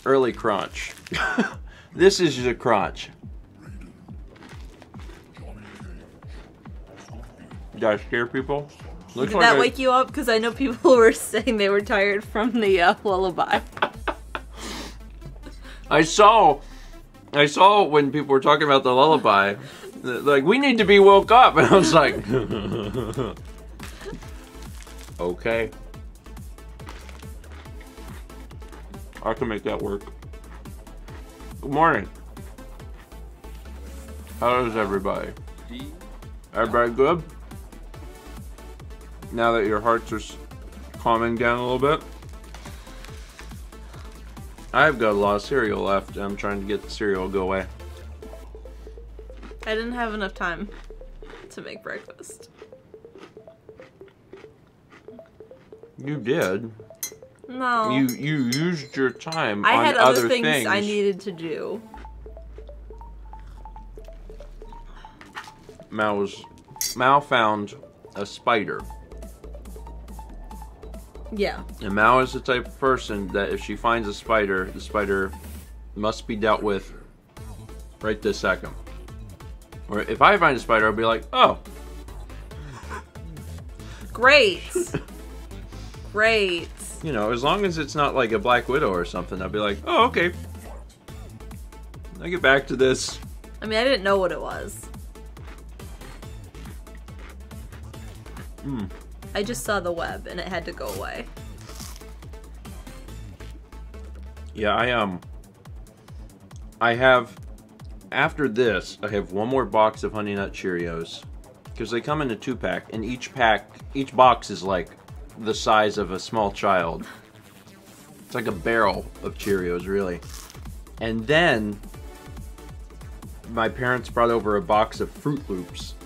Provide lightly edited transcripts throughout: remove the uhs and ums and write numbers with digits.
Early crunch. This is the crunch. Did I scare people? Did that wake you up? Because I know people were saying they were tired from the lullaby. I saw when people were talking about the lullaby, like, we need to be woke up, and I was like, okay. I can make that work. Good morning. How is everybody? Everybody good? Now that your hearts are calming down a little bit. I've got a lot of cereal left. I'm trying to get the cereal to go away. I didn't have enough time to make breakfast. You did. No. You used your time I on had other things I needed to do. Mal found a spider. Yeah. And Mal is the type of person that if she finds a spider, the spider must be dealt with right this second. Or if I find a spider, I'll be like, oh. Great. Great. You know, as long as it's not like a Black Widow or something, I'll be like, oh, okay. I'll get back to this. I mean, I didn't know what it was. I just saw the web and it had to go away. Yeah, I have, after this, I have one more box of Honey Nut Cheerios. Because they come in a 2-pack, and each box is like the size of a small child. It's like a barrel of Cheerios, really. And then, my parents brought over a box of Fruit Loops.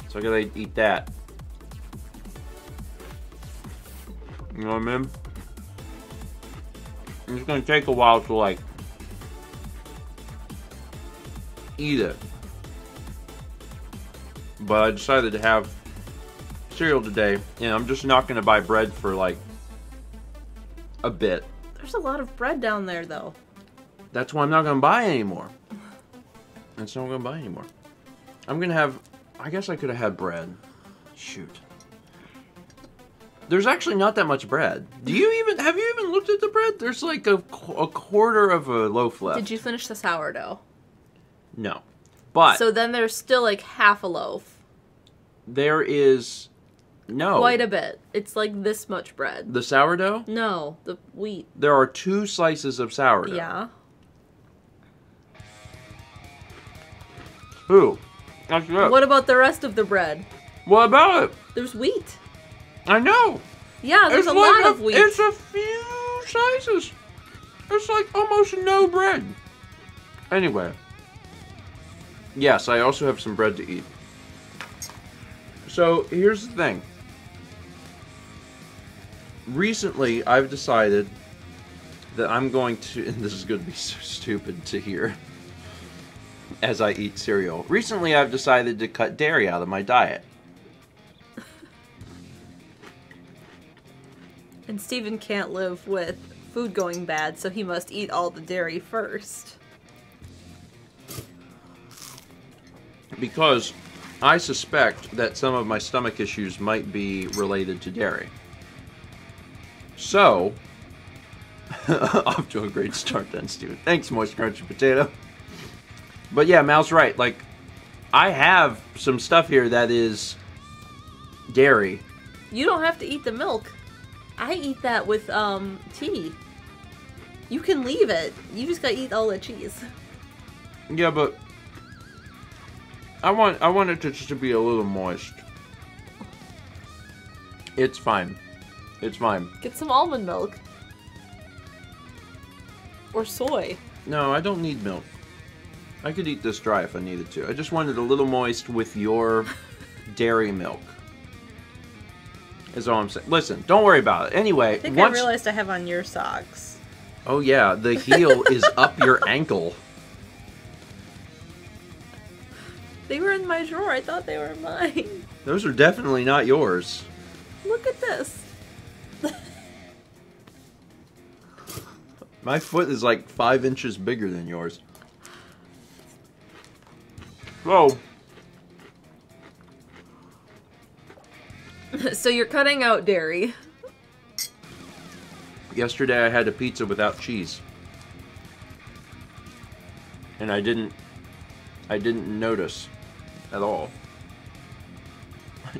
So I gotta eat that. You know what I mean? It's gonna take a while to, like, eat it. But I decided to have cereal today, and I'm just not gonna buy bread for, like, a bit. There's a lot of bread down there, though. That's why I'm not gonna buy anymore. That's not what I'm gonna buy anymore. I'm gonna have, I guess I could have had bread. Shoot. There's actually not that much bread. Have you even looked at the bread? There's like a quarter of a loaf left. Did you finish the sourdough? No. But so then there's still like half a loaf. There is no. Quite a bit. It's like this much bread. The sourdough? No, the wheat. There are 2 slices of sourdough. Yeah. Ooh. That's good. What about the rest of the bread? What about it? There's wheat. I know. Yeah, there's a lot of wheat. It's a few slices. It's like almost no bread. Anyway. Yes, I also have some bread to eat. So, here's the thing. Recently, I've decided that I'm going to, and this is going to be so stupid to hear as I eat cereal. Recently, I've decided to cut dairy out of my diet. And Stephen can't live with food going bad, so he must eat all the dairy first. Because I suspect that some of my stomach issues might be related to dairy. So, off to a great start then, Steven. Thanks, Moist Crunchy Potato. But yeah, Mal's right. Like, I have some stuff here that is dairy. You don't have to eat the milk. I eat that with tea. You can leave it. You just gotta eat all the cheese. Yeah, but I want it to just to be a little moist. It's fine. It's fine. Get some almond milk. Or soy. No, I don't need milk. I could eat this dry if I needed to. I just wanted a little moist with your dairy milk. Is all I'm saying. Listen, don't worry about it. Anyway, I think I realized I have on your socks. Oh yeah, the heel is up your ankle. They were in my drawer. I thought they were mine. Those are definitely not yours. Look at this. My foot is like 5 inches bigger than yours. Whoa. So you're cutting out dairy. Yesterday I had a pizza without cheese. And I didn't notice at all.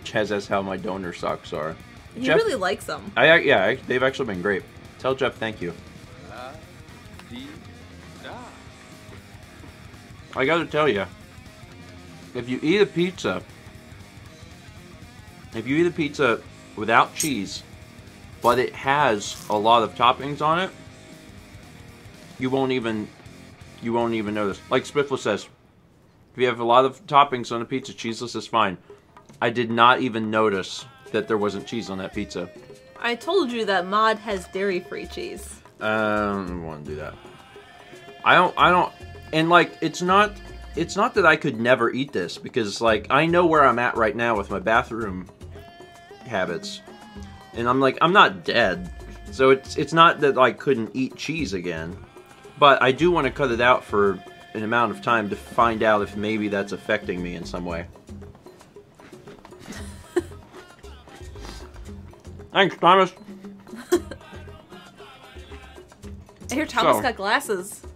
Chaz, that's how my donor socks are. He Jeff, really likes them. They've actually been great. Tell Jeff thank you. I gotta tell you, if you eat a pizza without cheese, but it has a lot of toppings on it, you won't even notice. Like Spiffle says, if you have a lot of toppings on a pizza, cheeseless is fine. I did not even notice that there wasn't cheese on that pizza. I told you that Mod has dairy-free cheese. I don't want to do that. I don't, and like, it's not that I could never eat this, because like, I know where I'm at right now with my bathroom habits. And I'm like, I'm not dead. So it's not that I couldn't eat cheese again. But I do want to cut it out for an amount of time to find out if maybe that's affecting me in some way. Thanks, Thomas. I hear Thomas got glasses.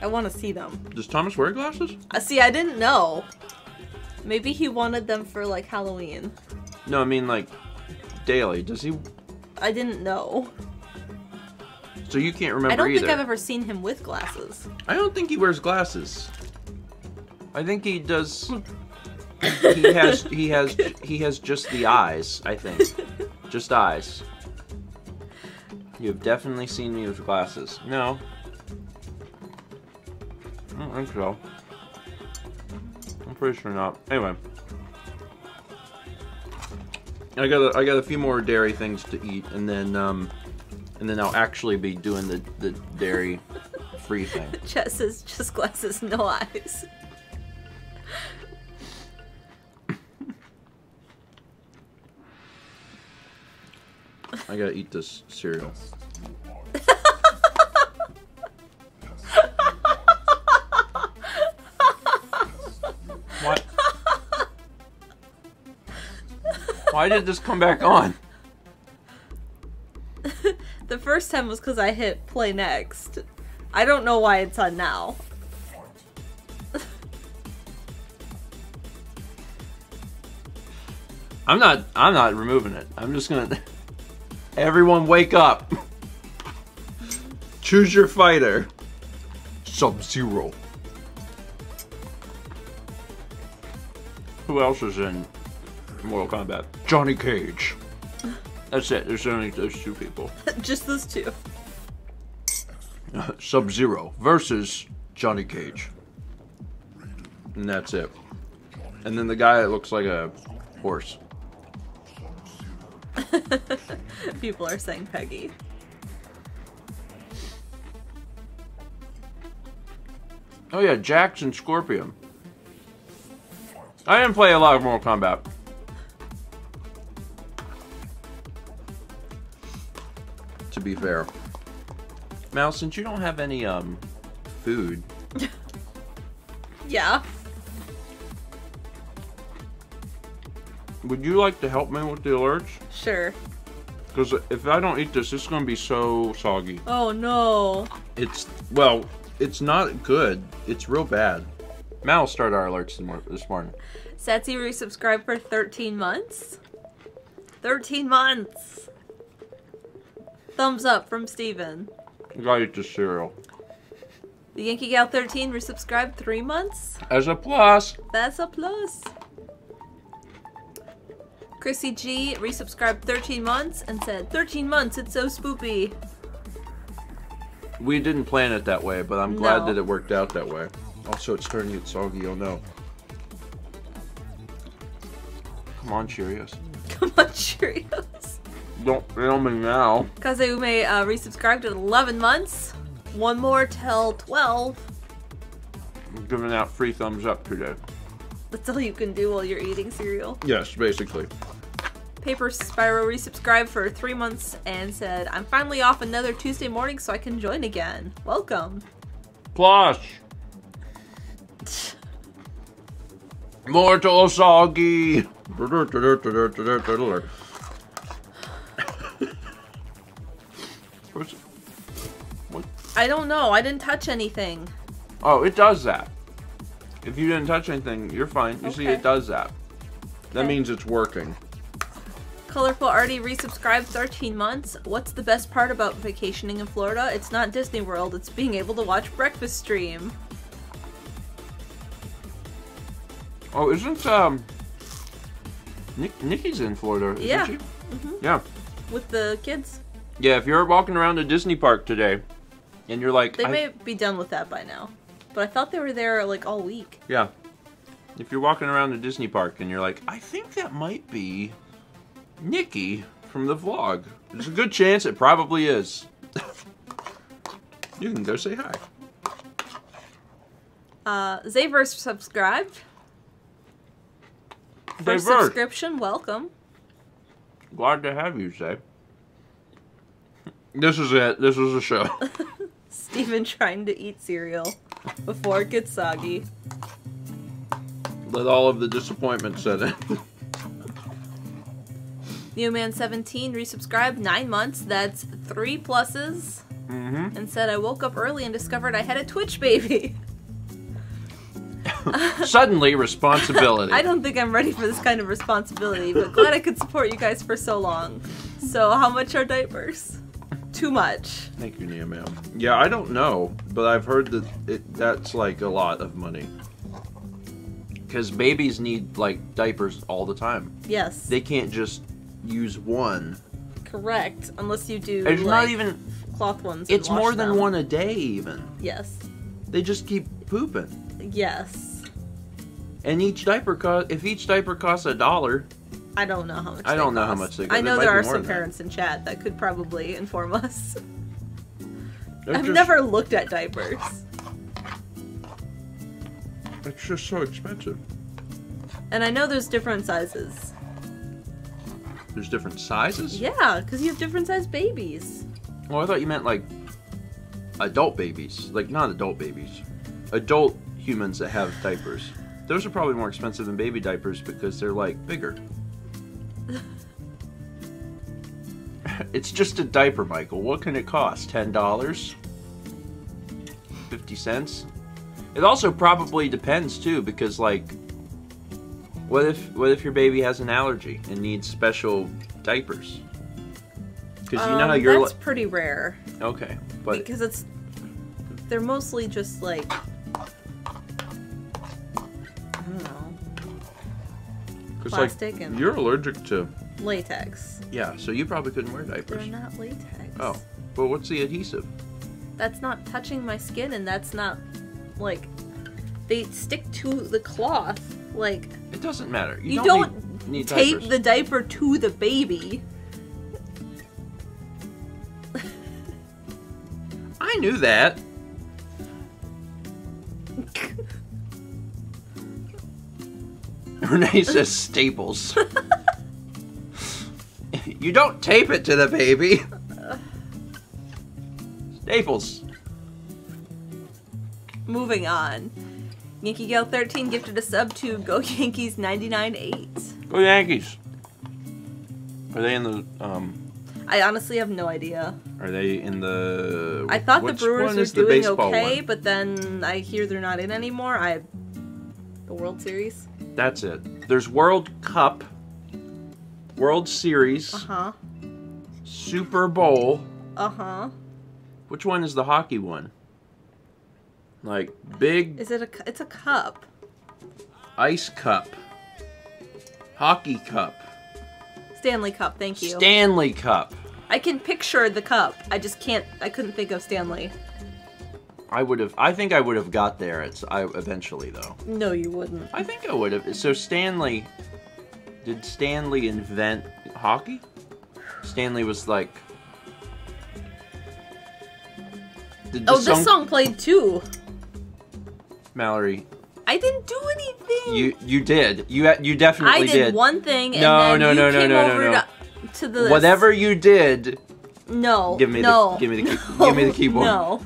I want to see them. Does Thomas wear glasses? See, I didn't know. Maybe he wanted them for, like, Halloween. No, I mean, like, daily. Does he? I didn't know. So you can't remember either? I don't think I've ever seen him with glasses. I don't think he wears glasses. I think he does. He has just the eyes, I think. Just eyes. You've definitely seen me with glasses. No. I don't think so. I'm pretty sure not. Anyway. I got a few more dairy things to eat, and then I'll actually be doing the dairy free thing. Chet says just glasses, no eyes. I gotta eat this cereal. What? Why did this come back on? The first time was because I hit play next. I don't know why it's on now. I'm not removing it. I'm just gonna... Everyone wake up. Choose your fighter. Sub-Zero. Who else is in Mortal Kombat? Johnny Cage. That's it. There's only those two people. Just those two. Sub-Zero versus Johnny Cage. And that's it. And then the guy that looks like a horse. People are saying Peggy. Oh yeah, Jax and Scorpion. I didn't play a lot of Mortal Kombat. To be fair. Mal, since you don't have any food. Yeah. Would you like to help me with the alerts? Sure. Because if I don't eat this, it's going to be so soggy. Oh no. Well, it's not good. It's real bad. Mal started our alerts this morning. Satsy resubscribed for 13 months. 13 months. Thumbs up from Steven. You gotta eat this cereal. The Yankee Gal 13 resubscribed 3 months. As a plus. That's a plus. Chrissy G resubscribed 13 months and said, 13 months, it's so spoopy. We didn't plan it that way, but I'm glad No. that it worked out that way. Also, it's starting to get soggy, oh no. Come on, Cheerios. Come on, Cheerios. Don't fail me now. Kazeume resubscribed at 11 months. One more till 12. I'm giving out free thumbs up today. That's all you can do while you're eating cereal. Yes, basically. Paper Spyro resubscribed for 3 months and said, I'm finally off another Tuesday morning so I can join again. Welcome. Plush. Mortal Soggy. What? I don't know. I didn't touch anything. Oh, it does that. If you didn't touch anything, you're fine. You see, Okay. it does that. That Okay. means it's working. Colorful already resubscribed 13 months. What's the best part about vacationing in Florida? It's not Disney World. It's being able to watch Breakfast Stream. Oh, isn't Nikki's in Florida, isn't Yeah. she? Yeah. With the kids. Yeah, if you're walking around a Disney park today, and you're like... They may be done with that by now. But I thought they were there, like, all week. Yeah. If you're walking around a Disney park, and you're like, I think that might be Nikki from the vlog. There's a good chance it probably is. You can go say hi. Zayverse subscribed. First Zayverse. subscription, welcome. Glad to have you, Zay. This is it. This is a show. Steven trying to eat cereal before it gets soggy. Let all of the disappointment set in. Neoman17 resubscribed 9 months. That's 3 pluses. And said, I woke up early and discovered I had a Twitch baby. Suddenly, responsibility. I don't think I'm ready for this kind of responsibility, but glad I could support you guys for so long. So, how much are diapers? Too much. Thank you, Nia Ma'am. Yeah, I don't know, but I've heard that that's like a lot of money. Because babies need like diapers all the time. Yes. They can't just use one. Correct. Unless you do It's like, not even cloth ones. And It's wash more than them. one a day even. Yes. They just keep pooping. Yes. And each diaper if each diaper costs $1, I don't know how much I don't know how much they cost. I know It might there be are more some than that. parents in chat that could probably inform us. They're I've just- never looked at diapers. It's just so expensive. And I know there's different sizes. There's different sizes? Yeah, because you have different sized babies. Well, I thought you meant like adult babies. Like not adult babies. Adult humans that have diapers. Those are probably more expensive than baby diapers because they're like bigger. It's just a diaper, Michael. What can it cost? $10? 50 cents? It also probably depends too, because like, what if your baby has an allergy and needs special diapers? Because you know how you're that's pretty rare. okay, but Because they're mostly just like, I don't know, cause plastic like, and you're allergic to latex. yeah, so you probably couldn't wear They're diapers. not latex. Oh, but what's the adhesive? That's not touching my skin, and that's not, like, they stick to the cloth. Like, It doesn't matter. you don't don't need tape diapers. the diaper to the baby. I knew that. Renee says staples. You don't tape it to the baby. Staples. Moving on. Yankee Gal 13 gifted a sub to Go Yankees 99.8. Go Yankees. Are they in the I honestly have no idea. Are they in the I thought the which Brewers one were is the doing baseball okay, one? but then I hear they're not in anymore. The World Series? That's it. There's World Cup, World Series, Uh-huh. Super Bowl. Uh-huh. Which one is the hockey one? Like big Is it it's a cup. ice cup. Hockey cup. Stanley Cup, thank you. Stanley Cup. I can picture the cup. I couldn't think of Stanley. I think I would have got there eventually though. No, you wouldn't. I think I would have. So did Stanley invent hockey? Stanley was like This song played too. Mallory. I didn't do anything. You did. You definitely did. I did one thing, and no, then no, you no, came no, over no, no. to the. Whatever you did. No. Give me no. give me the keyboard. No.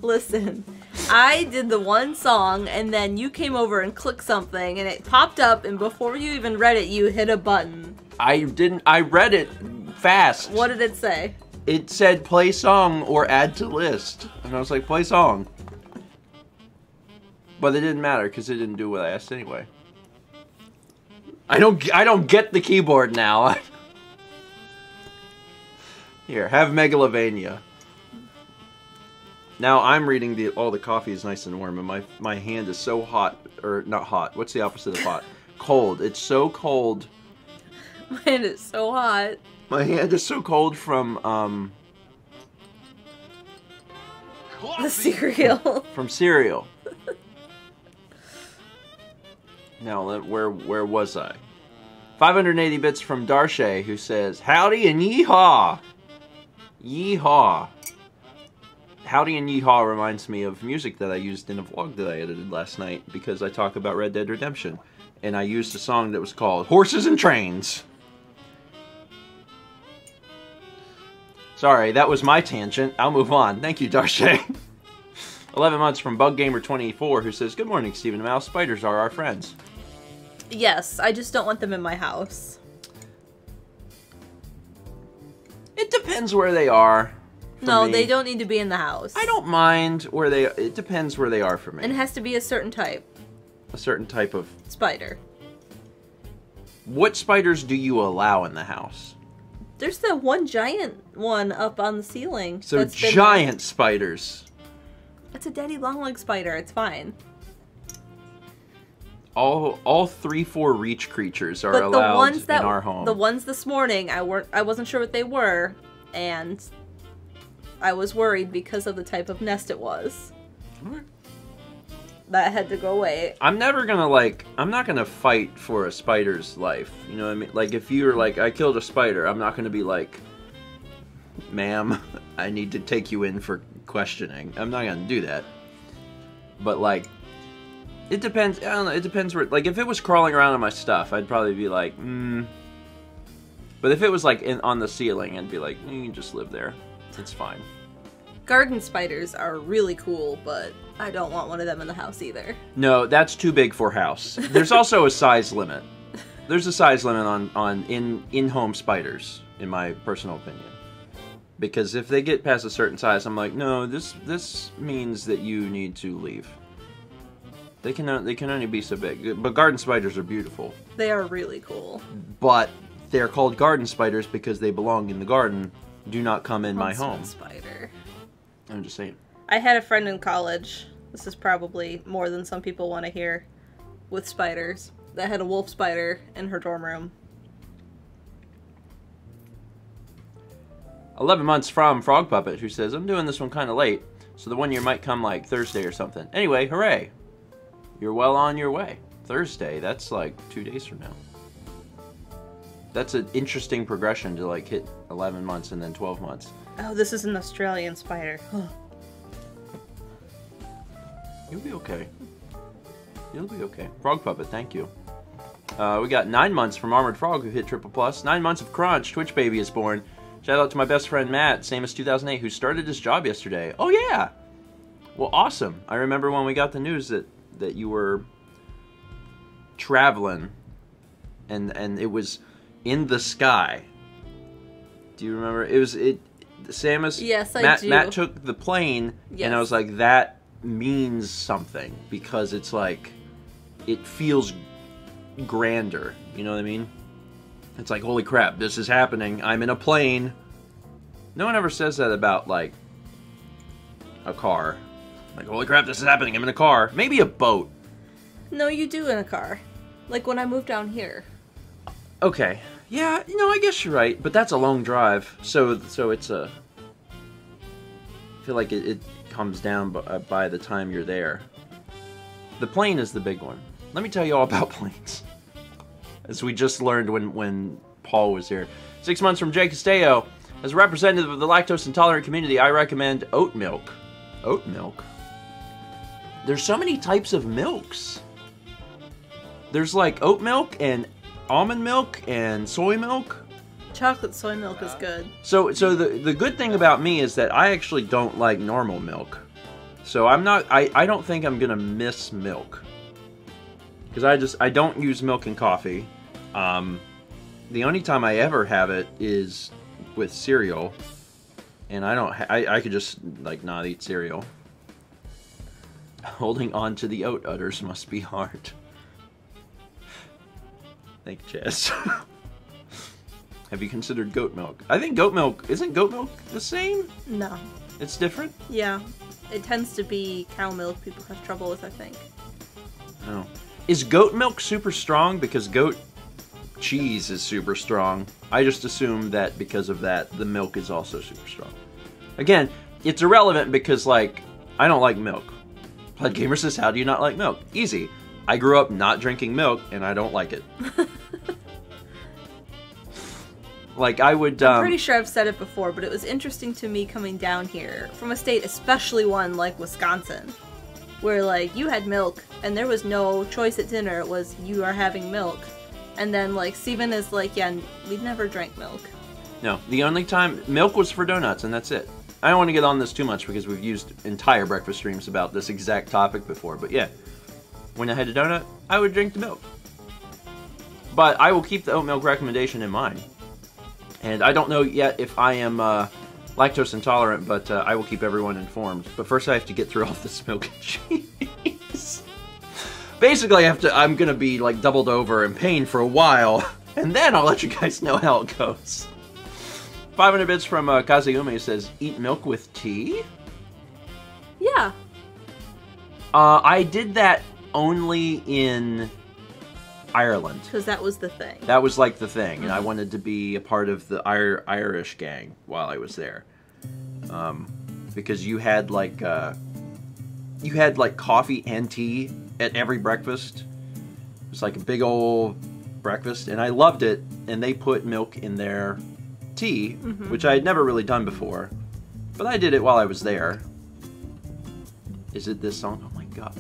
Listen. I did the one song, and then you came over and clicked something, and it popped up, and before you even read it, you hit a button. I didn't. I read it fast. What did it say? It said play song or add to list, and I was like, play song. But it didn't matter because it didn't do what I asked anyway. I don't get the keyboard now. Here, have Megalovania. Now I'm reading the coffee is nice and warm, and my hand is so hot, or not hot. What's the opposite of hot? Cold. It's so cold. My hand is so hot. My hand is so cold from the cereal. From cereal. Now, where was I? 580 bits from Darshay, who says, howdy and yeehaw! Yeehaw. Howdy and yeehaw reminds me of music that I used in a vlog that I edited last night because I talk about Red Dead Redemption. And I used a song that was called Horses and Trains. Sorry, that was my tangent. I'll move on. Thank you, Darshay. 11 months from BugGamer24, who says, good morning, Stephen and Mal. Spiders are our friends. Yes, I just don't want them in my house. It depends where they are. No, they don't need to be in the house. I don't mind where they... It depends where they are for me. And it has to be a certain type. A certain type of... Spider. What spiders do you allow in the house? There's that one giant one up on the ceiling. So giant spiders. It's a daddy long-leg spider. It's fine. All 3-4 reach creatures are allowed in our home. The ones this morning, I wasn't sure what they were, and I was worried because of the type of nest it was. That had to go away. I'm never gonna I'm not gonna fight for a spider's life. You know what I mean? Like, if you're like, I killed a spider, I'm not gonna be like, ma'am, I need to take you in for questioning. I'm not gonna do that. But like, it depends. I don't know. It depends where. Like, if it was crawling around on my stuff, I'd probably be like, But if it was like on the ceiling, I'd be like, you can just live there. It's fine. Garden spiders are really cool, but I don't want one of them in the house either. No, that's too big for house. There's also a size limit. There's a size limit on in-home spiders, in my personal opinion. Because if they get past a certain size, I'm like, no, this means that you need to leave. They can only be so big. But garden spiders are beautiful. They are really cool. But they're called garden spiders because they belong in the garden. Do not come in my home. Spider. I'm just saying. I had a friend in college. This is probably more than some people want to hear. With spiders. That had a wolf spider in her dorm room. 11 months from Frog Puppet, who says, I'm doing this one kind of late, so the 1 year might come like Thursday or something. Anyway, hooray. You're well on your way. Thursday, that's like 2 days from now. That's an interesting progression to like hit 11 months and then 12 months. Oh, this is an Australian spider. You'll be okay. You'll be okay. Frog Puppet, thank you. We got 9 months from Armored Frog, who hit triple plus. 9 months of Crunch. Twitch Baby is born. Shout out to my best friend Matt, same as 2008, who started his job yesterday. Oh yeah! Well, awesome. I remember when we got the news that you were traveling, and it was in the sky. Do you remember? It was Samus. Yes, I do. Matt took the plane, yes. And I was like, that means something because it's like, it feels grander. You know what I mean? It's like, holy crap, this is happening. I'm in a plane. No one ever says that about, like, a car. Like, holy crap, this is happening. I'm in a car. Maybe a boat. No, you do in a car. Like when I moved down here. Okay. Yeah, you know, I guess you're right. But that's a long drive. So it's a... I feel like it comes down by the time you're there. The plane is the big one. Let me tell you all about planes. As we just learned when Paul was here. 6 months from Jay Castello. As a representative of the lactose intolerant community, I recommend oat milk. Oat milk? There's so many types of milks. There's like oat milk and almond milk and soy milk. Chocolate soy milk is good. So the good thing about me is that I actually don't like normal milk. So I don't think I'm gonna miss milk. Because I don't use milk in coffee. The only time I ever have it is with cereal. And I could just like not eat cereal. Holding on to the oat udders must be hard. Thank you, Chess. Have you considered goat milk? I think isn't goat milk the same? No. It's different? Yeah. It tends to be cow milk people have trouble with, I think. Oh. Is goat milk super strong? Because goat cheese is super strong. I just assume that because of that, the milk is also super strong. Again, it's irrelevant because, like, I don't like milk. Blood Gamer says, how do you not like milk? Easy. I grew up not drinking milk, and I don't like it. Like, I would, I'm pretty sure I've said it before, but it was interesting to me coming down here from a state, especially one like Wisconsin, where, like, you had milk, and there was no choice at dinner. It was, you are having milk. And then, like, Steven is like, yeah, we never drank milk. No, the only time, milk was for donuts, and that's it. I don't want to get on this too much because we've used entire breakfast streams about this exact topic before, but yeah. When I had a donut, I would drink the milk. But I will keep the oat milk recommendation in mind. And I don't know yet if I am lactose intolerant, but I will keep everyone informed. But first I have to get through all this milk and cheese. Basically, I'm going to be like doubled over in pain for a while, and then I'll let you guys know how it goes. 500 bits from Kazuyume says, eat milk with tea? Yeah. I did that only in Ireland. Because that was the thing. That was like the thing, and I wanted to be a part of the Irish gang while I was there. Because you had like coffee and tea at every breakfast. It was like a big old breakfast, and I loved it, and they put milk in their tea, which I had never really done before. But I did it while I was there. Is it this song? Oh my god.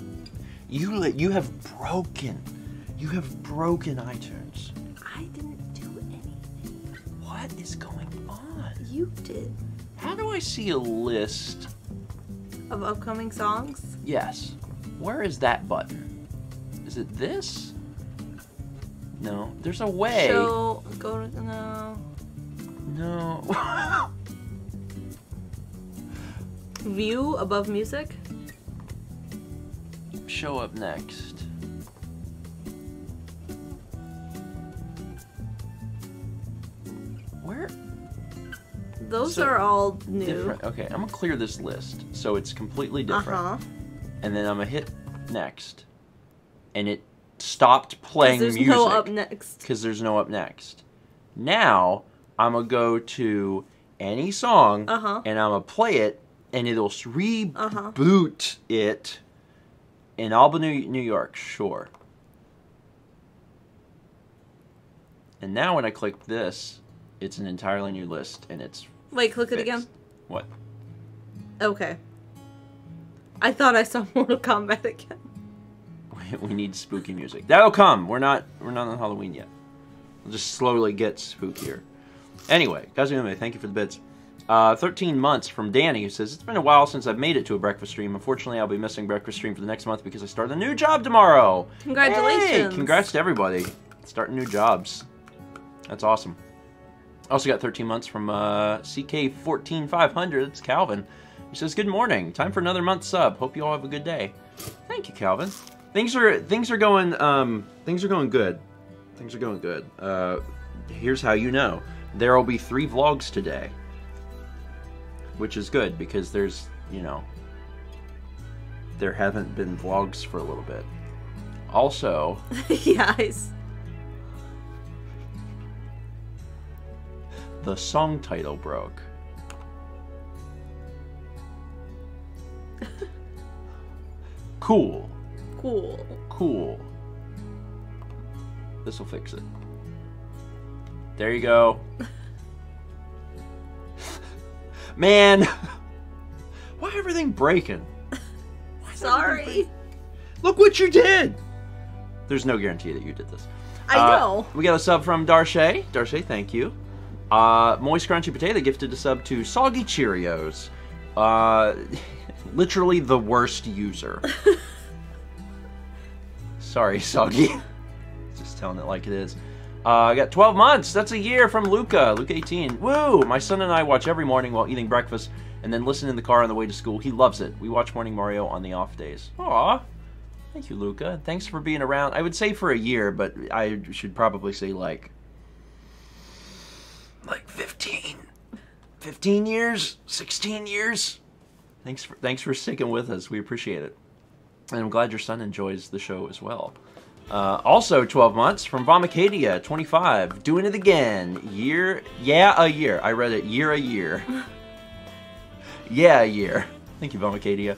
You have broken iTunes. I didn't do anything. What is going on? You did. How do I see a list Of upcoming songs? Yes. Where is that button? Is it this? No. There's a way. Show, go to, no. No. View above music? Show up next. Where? Those are all new. Different. Okay, I'm gonna clear this list so it's completely different. And then I'm gonna hit next. And it stopped playing music. Because there's no up next. Because there's no up next. Now, I'm gonna go to any song and I'm gonna play it and it'll reboot it in Albany, New York, sure. And now when I click this, it's an entirely new list and it's Wait, click fixed. it again. What? Okay. I thought I saw Mortal Kombat again. We need spooky music. That'll come. We're not on Halloween yet. We'll just slowly get spookier. Anyway, Kazuyume, thank you for the bits. 13 months from Danny, who says, it's been a while since I've made it to a breakfast stream. Unfortunately, I'll be missing breakfast stream for the next month because I start a new job tomorrow. Congratulations. Hey, congrats to everybody. Starting new jobs. That's awesome. Also got 13 months from CK14500. It's Calvin. He says, good morning. Time for another month sub. Hope you all have a good day. Thank you, Calvin. Things are going good. Things are going good. Here's how you know. There will be 3 vlogs today. Which is good because there's, you know, there haven't been vlogs for a little bit. Also, Yes. the song title broke. Cool. Cool. Cool. This will fix it. There you go. Man, why everything breaking? Why is sorry. Look what you did! There's no guarantee that you did this. I know. We got a sub from Darshay. Darshay, thank you. Moist Crunchy Potato gifted a sub to Soggy Cheerios. Literally the worst user. Sorry, Soggy. Just telling it like it is. I got 12 months. That's a year from Luca. Luca 18. Woo! My son and I watch every morning while eating breakfast and then listen in the car on the way to school. He loves it. We watch Morning Mario on the off days. Aw. Thank you, Luca. Thanks for being around. I would say for a year, but I should probably say like 15. 15 years? 16 years? Thanks for sticking with us. We appreciate it. And I'm glad your son enjoys the show as well. Also 12 months from Vomicadia, 25. Doing it again. A year. I read it. A year. Yeah, a year. Thank you, Vomicadia.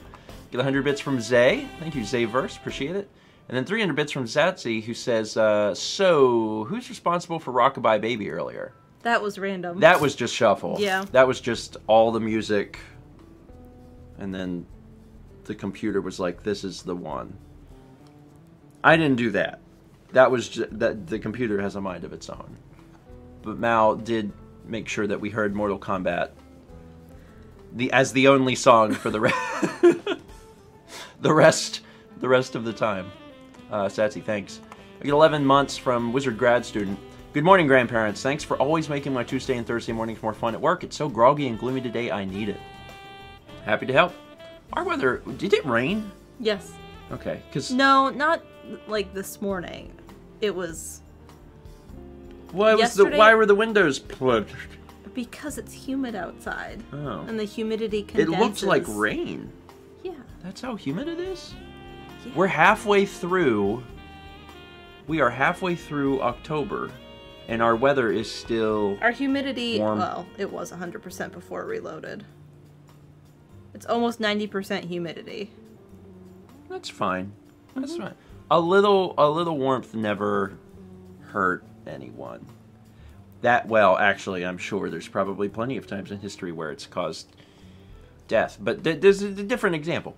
Get 100 bits from Zay. Thank you, Zayverse. Appreciate it. And then 300 bits from Zatsy, who says, so, who's responsible for Rockabye Baby earlier? That was random. That was just shuffle. Yeah. That was just all the music. And then the computer was like, this is the one. I didn't do that. That was just, that the computer has a mind of its own. But Mal did make sure that we heard Mortal Kombat as the only song for the rest of the time. Satsy, thanks. I get 11 months from Wizard Grad Student. Good morning, grandparents. Thanks for always making my Tuesday and Thursday mornings more fun at work. It's so groggy and gloomy today, I need it. Happy to help. Our weather, did it rain? Yes. Okay, because... No, not like this morning. It was... Why were the windows plugged? Because it's humid outside. Oh. And the humidity condenses. It looks like rain. Yeah. That's how humid it is? Yeah. We're halfway through... We are halfway through October, and our weather is still our humidity, warm. well, it was 100% before it reloaded. It's almost 90% humidity. That's fine. That's fine. A little warmth never hurt anyone. Well, actually, I'm sure there's probably plenty of times in history where it's caused death, but there's a different example.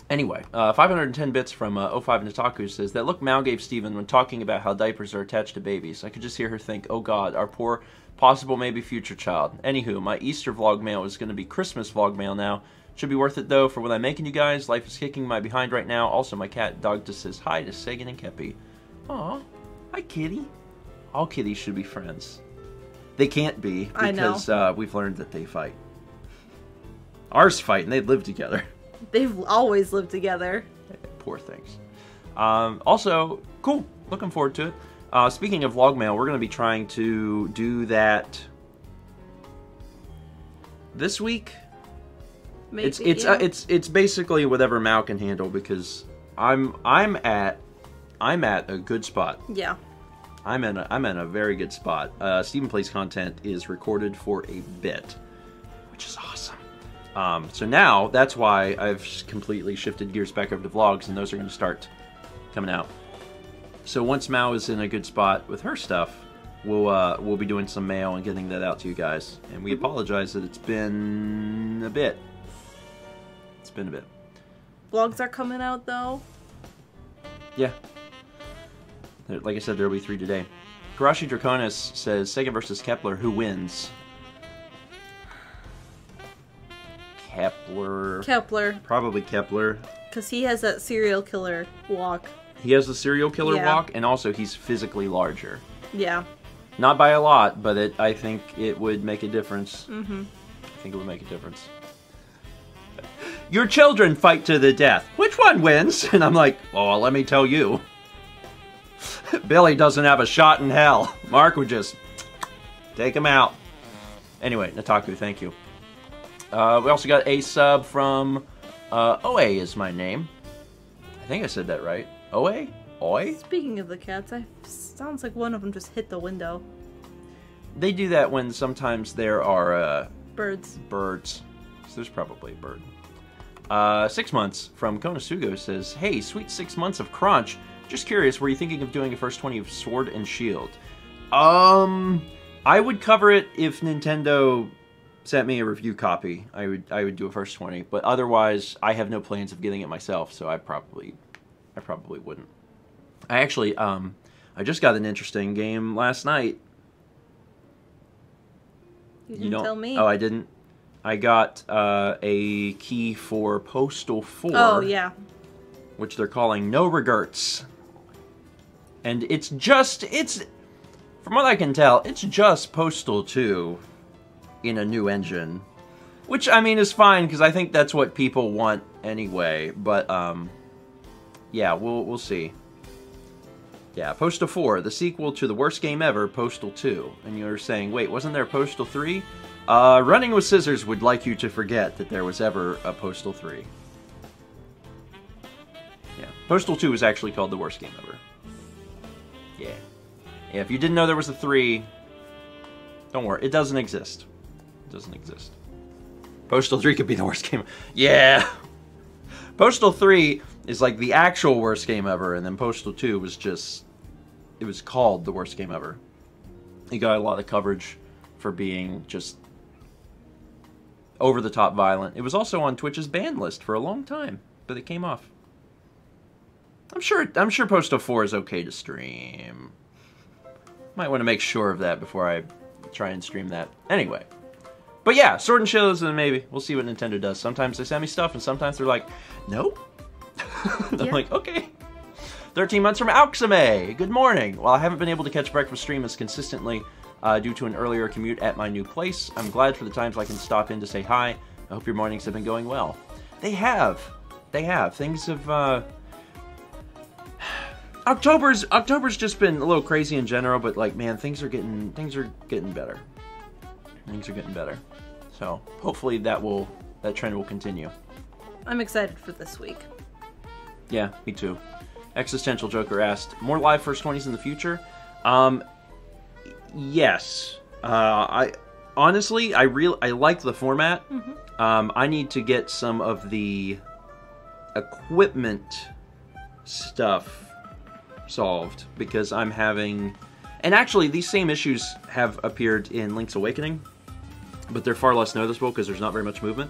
Anyway, 510 bits from 05 Nataku says, that look Mal gave Steven when talking about how diapers are attached to babies. I could just hear her think, oh god, our poor, possible maybe future child. Anywho, my Easter vlog mail is going to be Christmas vlog mail now. Should be worth it though for what I'm making you guys. Life is kicking my behind right now. Also, my cat dog just says hi to Sagan and Kepi. Aw, hi kitty. All kitties should be friends. They can't be because we've learned that they fight. Ours fight and they live together. They've always lived together. Poor things. Also, cool. Looking forward to it. Speaking of vlog mail, we're going to be trying to do that this week. Maybe, it's basically whatever Mal can handle because I'm at a good spot. Yeah. I'm in a very good spot. Steven Plays content is recorded for a bit, which is awesome. So now, that's why I've completely shifted gears back over to vlogs, and those are going to start coming out. So once Mao is in a good spot with her stuff, we'll be doing some mail and getting that out to you guys. And we apologize that it's been a bit. It's been a bit. Vlogs are coming out, though? Yeah. Like I said, there'll be 3 today. Karashi Draconis says, Sega versus Kepler, who wins? Kepler. Probably Kepler. Because he has that serial killer walk. He has the serial killer walk, and also he's physically larger. Yeah. Not by a lot, but I think it would make a difference. Mm-hmm. I think it would make a difference. Your children fight to the death. Which one wins? And I'm like, oh, let me tell you. Billy doesn't have a shot in hell. Mark would just take him out. Anyway, Nataku, thank you. We also got a sub from Oe is my name. I think I said that right. Oe? Oi? Speaking of the cats, sounds like one of them just hit the window. They do that when sometimes there are birds. So there's probably a bird. 6 months from Konosugo says, hey, sweet 6 months of crunch. Just curious, were you thinking of doing a first 20 of Sword and Shield? I would cover it if Nintendo sent me a review copy, I would do a first 20. But otherwise, I have no plans of getting it myself, so I probably wouldn't. I actually, I just got an interesting game last night. You didn't tell me. Oh, I didn't? I got a key for Postal 4. Oh, yeah. Which they're calling No Regrets. And it's, from what I can tell, it's just Postal 2 in a new engine. Which, I mean, is fine, because I think that's what people want anyway. But, yeah, we'll see. Yeah, Postal 4, the sequel to the worst game ever, Postal 2. And you're saying, wait, wasn't there Postal 3? Running with Scissors would like you to forget that there was ever a Postal 3. Yeah, Postal 2 is actually called the worst game ever. Yeah. Yeah, if you didn't know there was a 3, don't worry, it doesn't exist. It doesn't exist. Postal 3 could be the worst game. Yeah! Postal 3 is like the actual worst game ever, and then Postal 2 was just... It was called the worst game ever. It got a lot of coverage for being just over-the-top violent. It was also on Twitch's ban list for a long time, but it came off. I'm sure Postal 4 is okay to stream. Might want to make sure of that before I try and stream that. Anyway. But yeah, Sword and Shields, and maybe. We'll see what Nintendo does. Sometimes they send me stuff, and sometimes they're like, nope. I'm like, okay. 13 months from Auxame. Good morning. While I haven't been able to catch breakfast stream as consistently due to an earlier commute at my new place, I'm glad for the times I can stop in to say hi. I hope your mornings have been going well. They have. They have. Things have, October's just been a little crazy in general, but like, man, things are getting better. Things are getting better. So hopefully that trend will continue. I'm excited for this week. Yeah, me too. Existential Joker asked, more live first 20s in the future? Yes. I honestly like the format. Mm-hmm. I need to get some of the equipment stuff solved because I'm having, and actually these same issues have appeared in Link's Awakening, but they're far less noticeable because there's not very much movement.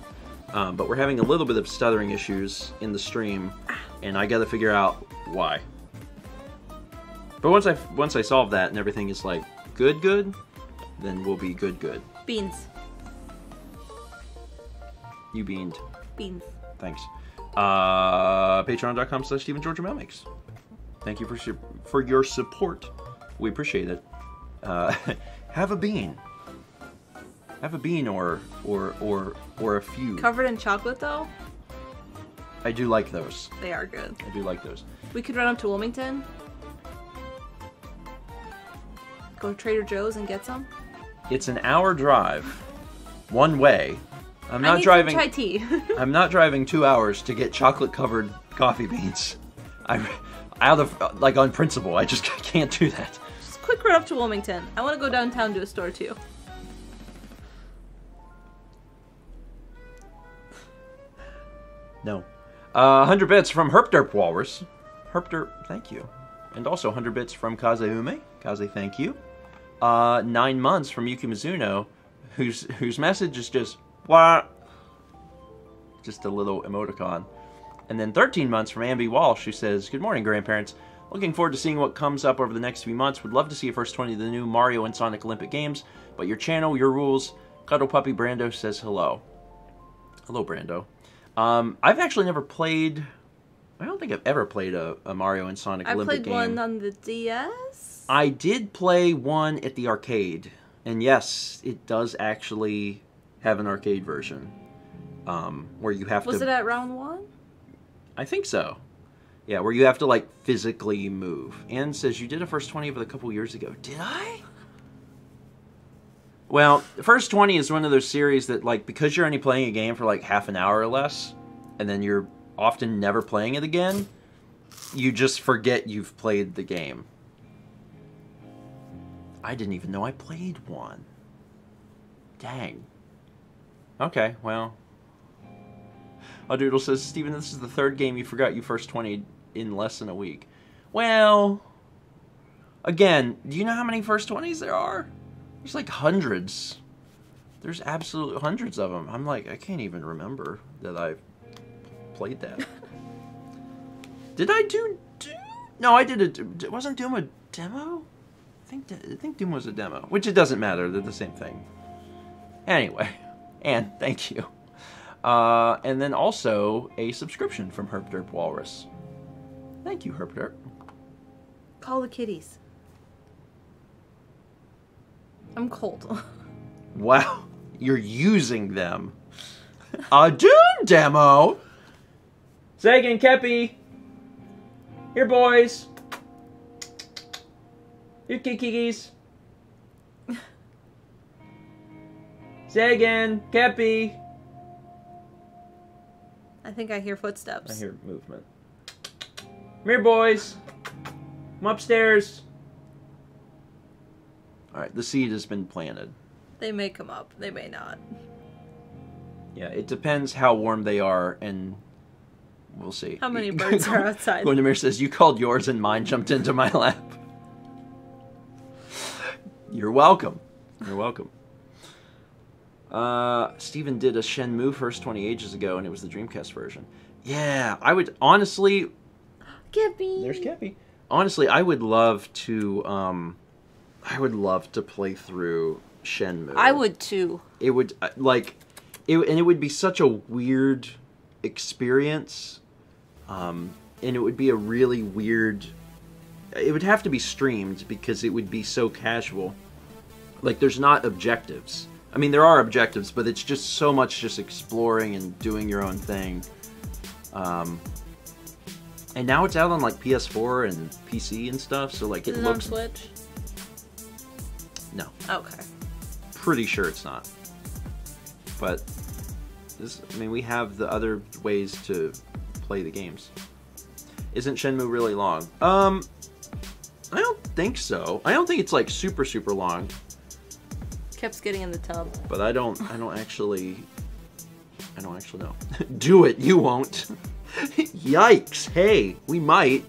But we're having a little bit of stuttering issues in the stream, and I gotta figure out why. But once I solve that and everything is like good, then we'll be good. Beans. You beaned. Beans. Thanks. Patreon.com/StephenGeorgeMailmakes. Thank you for your support. We appreciate it. Have a bean. Have a bean or a few. Covered in chocolate though? I do like those. They are good. I do like those. We could run up to Wilmington. Go to Trader Joe's and get some. It's an hour drive, one way. I need driving. Some chai tea. I'm not driving 2 hours to get chocolate-covered coffee beans. I'm out of like on principle. I just can't do that. Just quick run up to Wilmington. I want to go downtown to a store too. No. 100 bits from Herpderp Walrus. Herpderp, thank you. And also 100 bits from Kazeume. Kaze, thank you. 9 months from Yuki Mizuno, whose message is just wah. Just a little emoticon. And then 13 months from Ambi Walsh, who says, good morning, grandparents. Looking forward to seeing what comes up over the next few months. Would love to see a first 20 of the new Mario and Sonic Olympic Games. But your channel, your rules. Cuddle Puppy Brando says hello. Hello, Brando. I've actually never played... I don't think I've ever played a Mario and Sonic Olympic game. I played one on the DS. I did play one at the arcade. And yes, it does actually have an arcade version. Where you have to... Was it at round 1? I think so. Yeah, where you have to, like, physically move. Ann says, you did a first 20 of it a couple years ago. Did I? Well, the first 20 is one of those series that, like, because you're only playing a game for, like, half an hour or less, and then you're often never playing it again, you just forget you've played the game. I didn't even know I played one. Dang. Okay, well... Oh, Doodle says, Steven, this is the third game you forgot you first 20'd in less than a week. Well, again, do you know how many first 20s there are? There's like hundreds. There's absolutely hundreds of them. I'm like, I can't even remember that I've played that. Did I do... No, I did a... Wasn't Doom a demo? I think Doom was a demo, which it doesn't matter. They're the same thing. Anyway, and thank you. And then also a subscription from Herpderp Walrus. Thank you, Herpderp. Call the kitties. I'm cold. Wow, you're using them. A Doom demo? Zeg and Kepi. Here, boys. Here, kikikis. Zagan, Kepi. I think I hear footsteps. I hear movement. Come here, boys. I'm upstairs. Alright, the seed has been planted. They may come up. They may not. Yeah, it depends how warm they are, and we'll see. How many birds are outside? Gwendamir says, you called yours and mine jumped into my lap. You're welcome. You're welcome. Steven did a Shenmue first 20 ages ago, and it was the Dreamcast version. Yeah, I would honestly... Kepi! There's Kepi. Honestly, I would love to play through Shenmue. I would too. It would, and it would be such a weird experience. And it would be a really weird... It would have to be streamed because it would be so casual. Like, there's not objectives. I mean, there are objectives, but it's just so much just exploring and doing your own thing. And now it's out on, like, PS4 and PC and stuff, so, like, it looks... on Switch? No. Okay. Pretty sure it's not. But, I mean, we have the other ways to play the games. Isn't Shenmue really long? I don't think so. I don't think it's, like, super, super long. Kept getting in the tub. But I don't actually know. Do it, you won't. Yikes! Hey, we might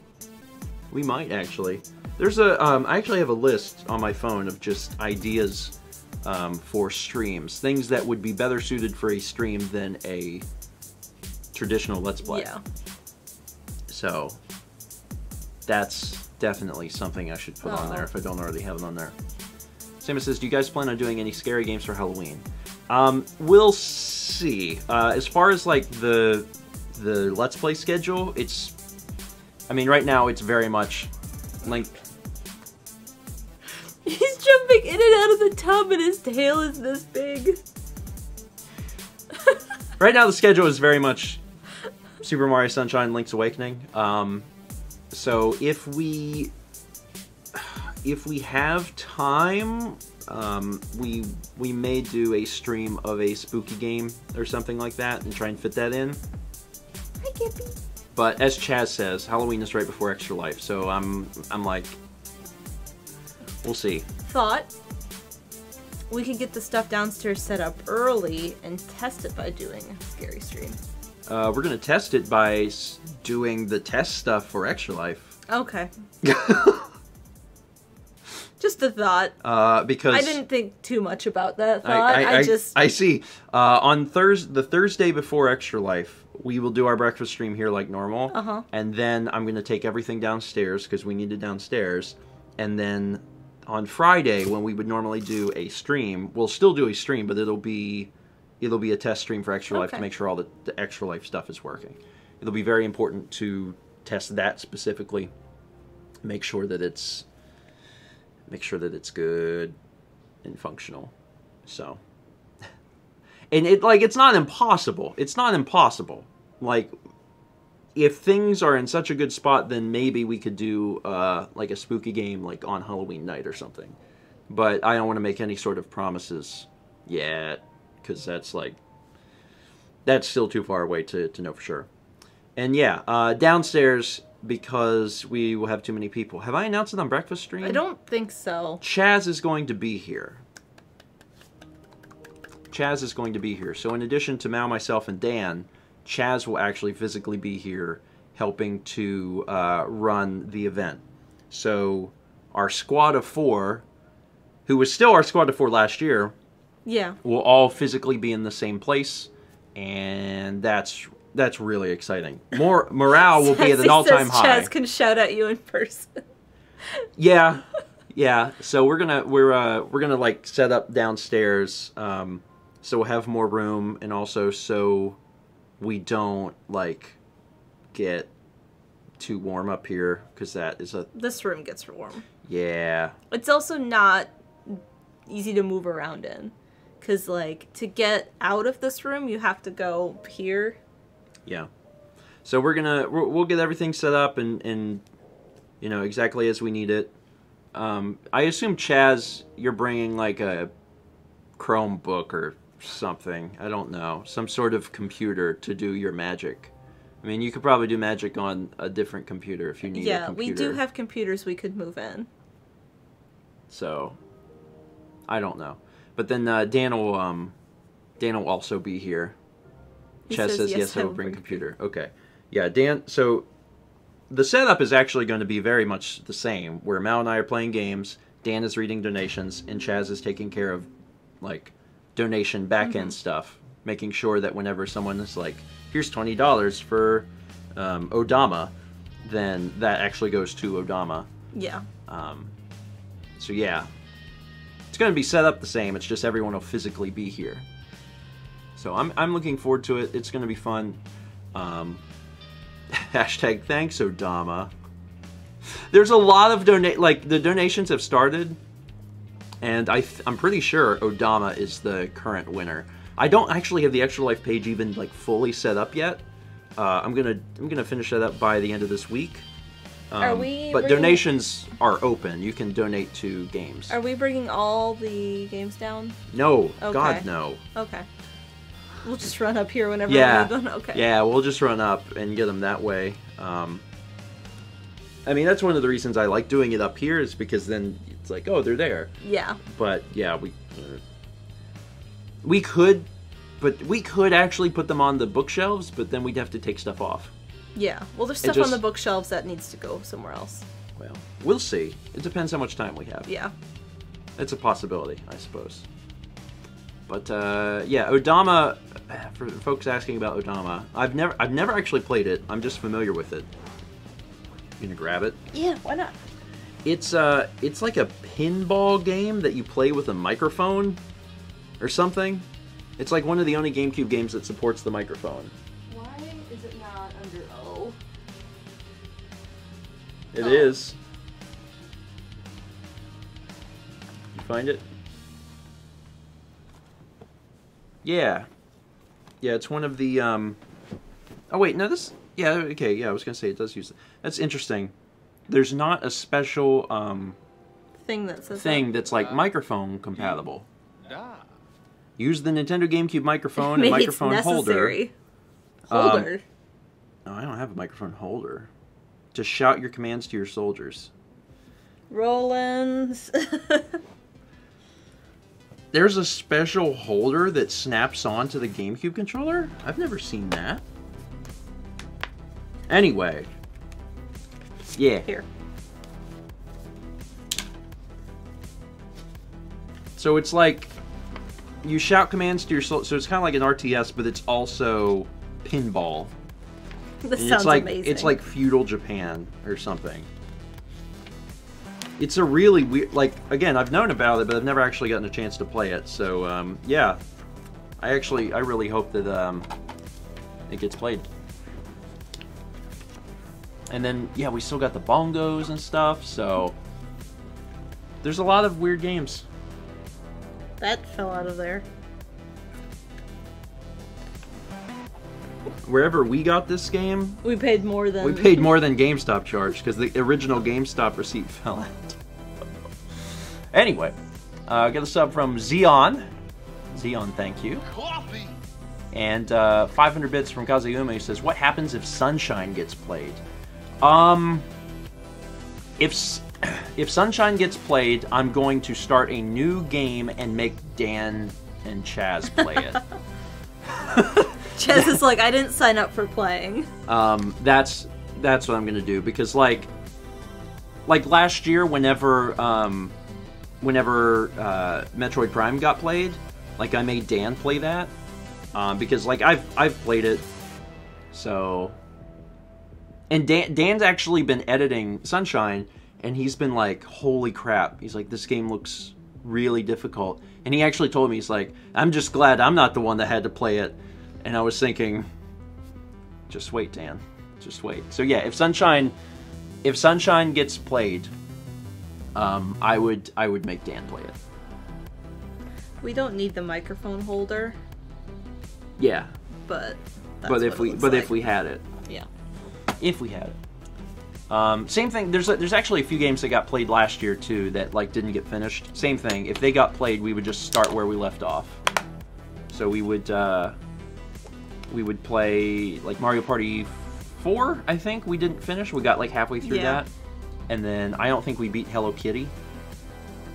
actually. There's a I actually have a list on my phone of just ideas for streams, things that would be better suited for a stream than a traditional Let's Play. Yeah. So that's definitely something I should put on there if I don't already have it on there. Samus says, do you guys plan on doing any scary games for Halloween? We'll see. As far as like the Let's Play schedule, I mean, right now it's very much linked. He's jumping in and out of the tub and his tail is this big. Right now the schedule is very much Super Mario Sunshine, Link's Awakening. So if we have time, we may do a stream of a spooky game or something like that and try and fit that in. Hi, Kippy. But as Chaz says, Halloween is right before Extra Life, so I'm like, we'll see. Thought we could get the stuff downstairs set up early and test it by doing a scary stream. We're gonna test it by doing the test stuff for Extra Life. Okay. Just a thought. Because I didn't think too much about that thought. I see. On the Thursday before Extra Life, we will do our breakfast stream here like normal. And then I'm going to take everything downstairs because we need it downstairs. And then on Friday, when we would normally do a stream, we'll still do a stream, but it'll be a test stream for Extra Life to make sure all the Extra Life stuff is working. It'll be very important to test that specifically. Make sure that it's good and functional. So, and it's not impossible. It's not impossible. Like, if things are in such a good spot, then maybe we could do like a spooky game like on Halloween night or something. But I don't want to make any sort of promises yet, because that's still too far away to know for sure. And yeah, downstairs, because we will have too many people. Have I announced it on breakfast stream? I don't think so. Chaz is going to be here. Chaz is going to be here. So in addition to Mao, myself, and Dan, Chaz will actually physically be here helping to run the event. So our squad of 4, who was still our squad of 4 last year, Yeah. We'll all physically be in the same place, and that's really exciting. More morale will be at an all-time high. Chaz can shout at you in person. Yeah, yeah. So we're gonna like set up downstairs, so we'll have more room, and also so we don't like get too warm up here, because that is a... This room gets warm. Yeah. It's also not easy to move around in, because like to get out of this room you have to go here. Yeah. So we'll get everything set up and you know, exactly as we need it. I assume, Chaz, you're bringing like a Chromebook or something. I don't know. Some sort of computer to do your magic. I mean, you could probably do magic on a different computer if you need a computer. Yeah, we do have computers we could move in. So, I don't know. But then Dan will also be here. Chaz says yes, I will bring computer. Okay. Yeah, Dan, so the setup is actually going to be very much the same, where Mal and I are playing games, Dan is reading donations, and Chaz is taking care of, like, donation back-end stuff, making sure that whenever someone is like, here's $20 for Odama, then that actually goes to Odama. Yeah. So yeah, it's going to be set up the same, it's just everyone will physically be here. So I'm looking forward to it. It's going to be fun. Hashtag thanks, Odama. There's a lot of the donations have started, and I'm pretty sure Odama is the current winner. I don't actually have the Extra Life page even like fully set up yet. I'm gonna finish that up by the end of this week. But donations are open. You can donate to games. Are we bringing all the games down? No, okay. God no. Okay. We'll just run up here whenever we need them. Okay. Yeah, we'll just run up and get them that way. I mean, that's one of the reasons I like doing it up here, is because then it's like, oh, they're there. Yeah. But yeah, we could actually put them on the bookshelves, but then we'd have to take stuff off. Yeah. Well, there's stuff on the bookshelves that needs to go somewhere else. Well, we'll see. It depends how much time we have. Yeah. It's a possibility, I suppose. But yeah, Odama. For folks asking about Odama, I've never actually played it. I'm just familiar with it. You gonna grab it? Yeah, why not? It's like a pinball game that you play with a microphone or something. It's like one of the only GameCube games that supports the microphone. Why is it not under O? It is. You find it? Yeah. Yeah, it's one of the, Oh, wait, no, this... Yeah, okay, yeah, I was gonna say it does use it. That's interesting. There's not a special, thing that says that's, like, microphone compatible. Use the Nintendo GameCube microphone and microphone holder. Holder? Oh, I don't have a microphone holder. To shout your commands to your soldiers. Rollins. There's a special holder that snaps onto the GameCube controller? I've never seen that. Anyway. Yeah. Here. So it's like, you shout commands to your soldiers, so it's kind of like an RTS, but it's also pinball. This and sounds amazing. It's like feudal Japan or something. It's a really weird, like, again, I've known about it, but I've never actually gotten a chance to play it. So, yeah. I really hope that it gets played. And then, yeah, we still got the bongos and stuff, so there's a lot of weird games. That fell out of there. Wherever we got this game, we paid more than GameStop charged, because the original GameStop receipt fell out. Anyway, got a sub from Xeon. Xeon, thank you. Coffee. And 500 bits from Kazuyuma, who says, "What happens if Sunshine gets played?" If Sunshine gets played, I'm going to start a new game and make Dan and Chaz play it. Chaz is like, I didn't sign up for playing. That's what I'm gonna do, because like last year, whenever Metroid Prime got played, Like, I made Dan play that. Because, like, I've played it. So... And Dan's actually been editing Sunshine, and he's been like, holy crap. He's like, this game looks really difficult. And he actually told me, he's like, I'm just glad I'm not the one that had to play it. And I was thinking, just wait, Dan. Just wait. So yeah, if Sunshine gets played, I would make Dan play it. We don't need the microphone holder. Yeah. But if we had it. Yeah. If we had it. Same thing. There's actually a few games that got played last year too that like didn't get finished. Same thing. If they got played, we would just start where we left off. So we would play like Mario Party 4. I think we didn't finish. We got like halfway through that, and then I don't think we beat Hello Kitty.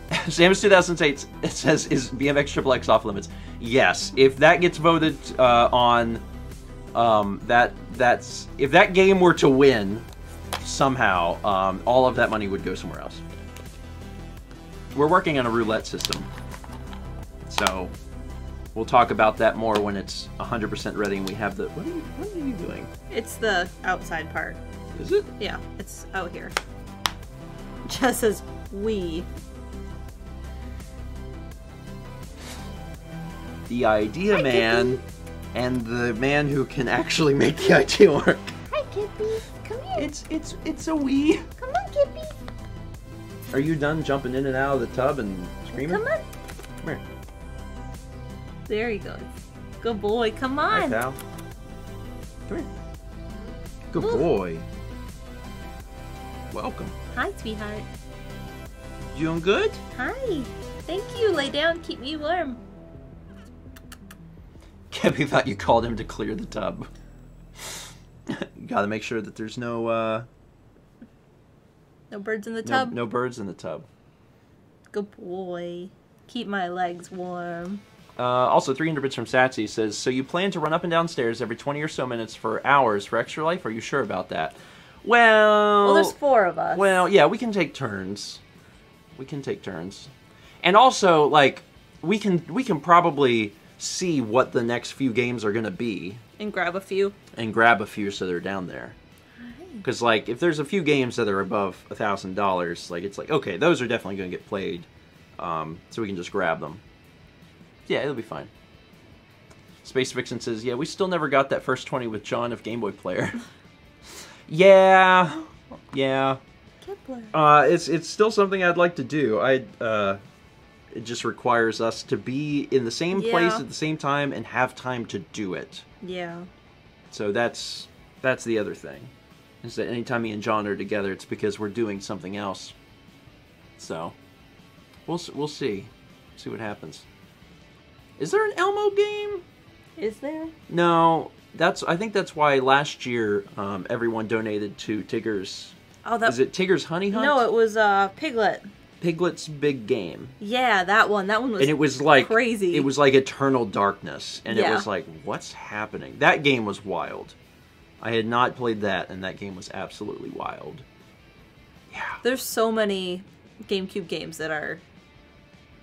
Samus 2008. It says, is BMX Triple X off limits? Yes. If that gets voted on. If that game were to win somehow, all of that money would go somewhere else. We're working on a roulette system, so we'll talk about that more when it's 100% ready and we have the. What are you doing? It's the outside part. Is it? Yeah, it's out here. Just says we. The idea man. And the man who can actually make the idea work. Hi, Kippy. Come here. It's a wee. Come on, Kippy. Are you done jumping in and out of the tub and screaming? Come on. Come here. There he goes. Good boy. Come on. Hi, pal. Come here. Good Ooh. boy. Welcome. Hi, sweetheart. You doing good? Hi. Thank you. Lay down. Keep me warm. Kevin thought you called him to clear the tub. You gotta make sure that there's no birds in the tub? No birds in the tub. Good boy. Keep my legs warm. Also, 300 bits from Satsy says, so you plan to run up and down stairs every 20 or so minutes for hours for extra life? Are you sure about that? Well, there's 4 of us. Well, yeah, we can take turns. We can take turns. And also, like, we can probably see what the next few games are going to be. And grab a few. And grab a few so they're down there. Because, like, if there's a few games that are above $1,000, like, it's like, okay, those are definitely going to get played. So we can just grab them. Yeah, it'll be fine. Space Vixen says, yeah, we still never got that first 20 with John of Game Boy Player. Yeah. It's still something I'd like to do. It just requires us to be in the same place at the same time and have time to do it. Yeah. So that's the other thing. Is that anytime me and John are together, it's because we're doing something else. So we'll see. See what happens. Is there an Elmo game? Is there? No. I think that's why last year everyone donated to Tigger's. Oh, is it Tigger's Honey Hunt? No, it was Piglet. Piglet's Big Game. Yeah, that one. That one was, and it was like crazy. It was like Eternal Darkness, and it was like, what's happening? That game was wild. I had not played that, and that game was absolutely wild. Yeah. There's so many GameCube games that are